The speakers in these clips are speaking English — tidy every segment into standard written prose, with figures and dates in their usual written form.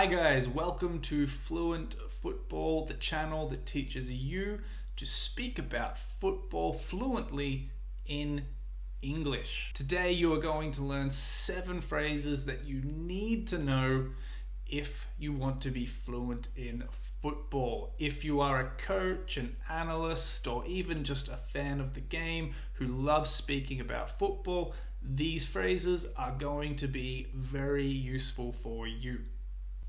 Hi guys, welcome to Fluent Football, the channel that teaches you to speak about football fluently in English. Today you are going to learn 7 phrases that you need to know if you want to be fluent in football. If you are a coach, an analyst, or even just a fan of the game who loves speaking about football, these phrases are going to be very useful for you.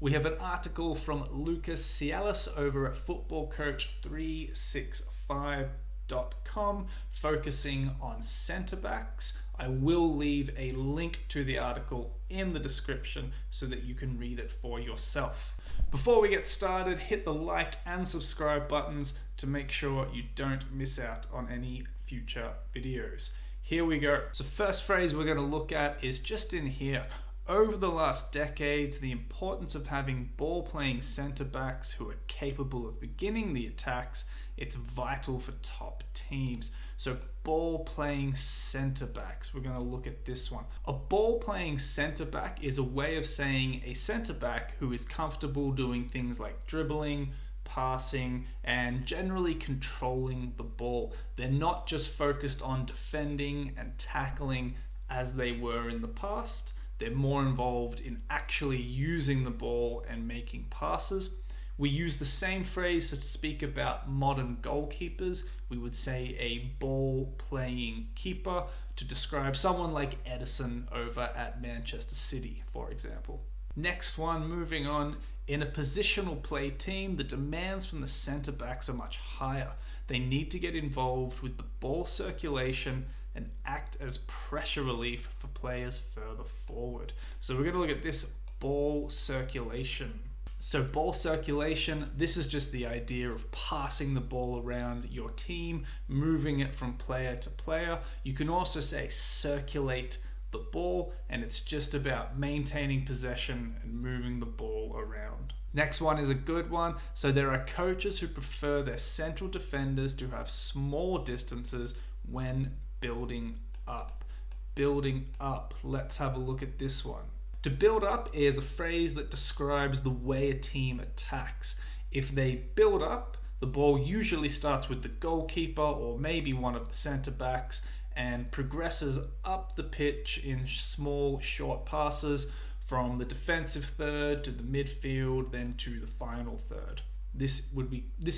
We have an article from Lucas Cialis over at footballcoach365.com focusing on centre backs. I will leave a link to the article in the description so that you can read it for yourself. Before we get started, hit the like and subscribe buttons to make sure you don't miss out on any future videos. Here we go. So first phrase we're going to look at is just in here. Over the last decades, the importance of having ball-playing centre-backs who are capable of beginning the attacks, it's vital for top teams. So ball-playing centre-backs, we're going to look at this one. A ball-playing centre-back is a way of saying a centre-back who is comfortable doing things like dribbling, passing, and generally controlling the ball. They're not just focused on defending and tackling as they were in the past. They're more involved in actually using the ball and making passes. We use the same phrase to speak about modern goalkeepers. We would say a ball-playing keeper to describe someone like Edison over at Manchester City, for example. Next one, moving on. In a positional play team, the demands from the centre backs are much higher. They need to get involved with the ball circulation and act as pressure relief for players further forward. So we're going to look at this ball circulation. So ball circulation, this is just the idea of passing the ball around your team, moving it from player to player. You can also say circulate the ball, and it's just about maintaining possession and moving the ball around. Next one is a good one. So there are coaches who prefer their central defenders to have small distances when building up. Building up. Let's have a look at this one. To build up is a phrase that describes the way a team attacks. If they build up, the ball usually starts with the goalkeeper or maybe one of the centre backs and progresses up the pitch in small, short passes from the defensive third to the midfield, then to the final third. This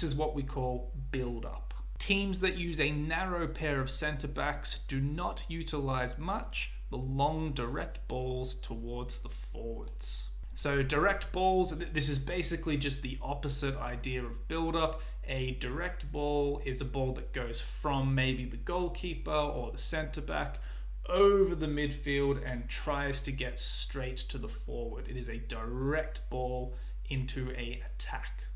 is what we call build up. Teams that use a narrow pair of centre backs do not utilise much the long direct balls towards the forwards. So direct balls, this is basically just the opposite idea of build-up. A direct ball is a ball that goes from maybe the goalkeeper or the centre-back over the midfield and tries to get straight to the forward. It is a direct ball into an attack.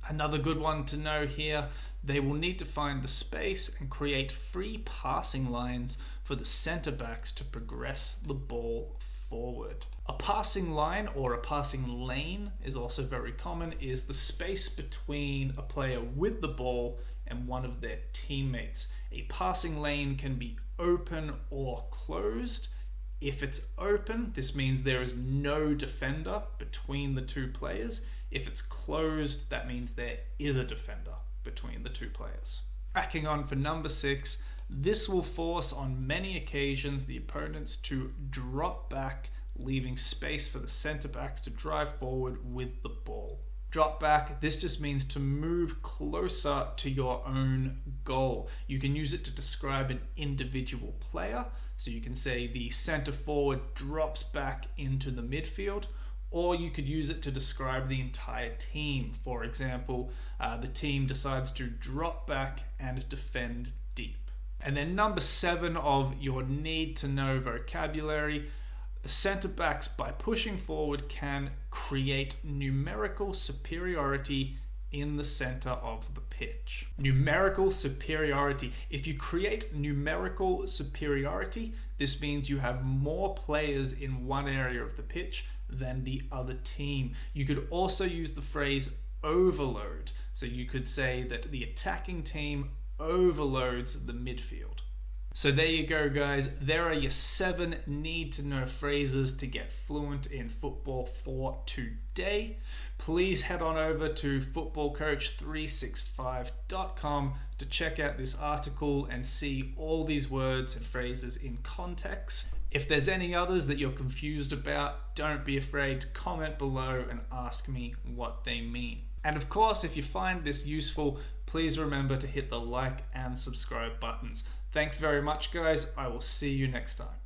Another good one to know here, they will need to find the space and create free passing lines for the centre-backs to progress the ball forward. A passing line or a passing lane is also very common, is the space between a player with the ball and one of their teammates. A passing lane can be open or closed. If it's open, this means there is no defender between the two players. If it's closed, that means there is a defender between the two players. Cracking on for number 6, this will force on many occasions the opponents to drop back, leaving space for the centre backs to drive forward with the ball. Drop back, this just means to move closer to your own goal. You can use it to describe an individual player. So you can say the centre forward drops back into the midfield, or you could use it to describe the entire team. For example, the team decides to drop back and defend deep. And then number 7 of your need to know vocabulary, the centre backs by pushing forward can create numerical superiority in the centre of the pitch. Numerical superiority. If you create numerical superiority, this means you have more players in one area of the pitch than the other team. You could also use the phrase overload. So you could say that the attacking team overloads the midfield. So there you go, guys. There are your 7 need-to-know phrases to get fluent in football for today. Please head on over to footballcoach365.com to check out this article and see all these words and phrases in context. If there's any others that you're confused about, don't be afraid to comment below and ask me what they mean. And of course, if you find this useful, please remember to hit the like and subscribe buttons. Thanks very much, guys. I will see you next time.